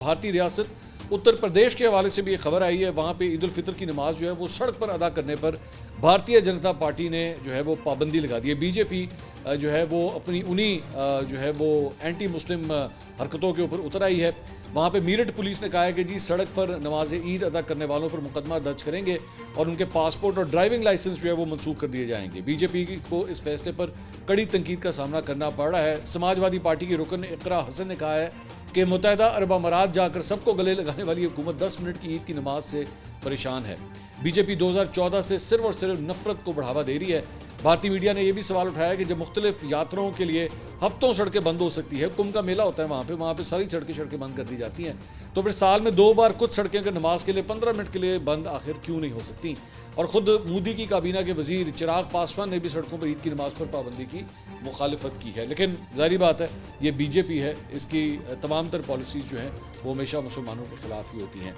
भारतीय रियासत उत्तर प्रदेश के हवाले से भी एक खबर आई है। वहाँ पे ईद उल फितर की नमाज जो है वो सड़क पर अदा करने पर भारतीय जनता पार्टी ने जो है वो पाबंदी लगा दी है। बीजेपी जो है वो अपनी उन्हीं जो है वो एंटी मुस्लिम हरकतों के ऊपर उतर आई है। वहाँ पे मेरठ पुलिस ने कहा है कि जी सड़क पर नमाज ईद अदा करने वालों पर मुकदमा दर्ज करेंगे और उनके पासपोर्ट और ड्राइविंग लाइसेंस जो है वो मनसूख कर दिए जाएंगे। बीजेपी को इस फैसले पर कड़ी तनकीद का सामना करना पड़ रहा है। समाजवादी पार्टी की रुकन इकरा हसन ने कहा है कि मुत्तहिदा अरब अमारात जाकर सबको गले लगाने वाली हुकूमत 10 मिनट की ईद की नमाज से परेशान है। बीजेपी 2014 से सिर्फ और सिर्फ नफरत को बढ़ावा दे रही है। भारतीय मीडिया ने यह भी सवाल उठाया कि जब मुख्तलिफ यात्राओं के लिए हफ्तों सड़कें बंद हो सकती है, कुंभ का मेला होता है वहाँ पे सारी सड़कें बंद कर दी जाती हैं, तो फिर साल में 2 बार कुछ सड़कें अगर नमाज के लिए 15 मिनट के लिए बंद आखिर क्यों नहीं हो सकती। और ख़ुद मोदी की काबीना के वजीर चिराग पासवान ने भी सड़कों पर ईद की नमाज पर पाबंदी की मुखालिफत की है। लेकिन जाहिर बात है ये बीजेपी है, इसकी तमाम तर पॉलिसीज़ जो हैं वो हमेशा मुसलमानों के खिलाफ ही होती हैं।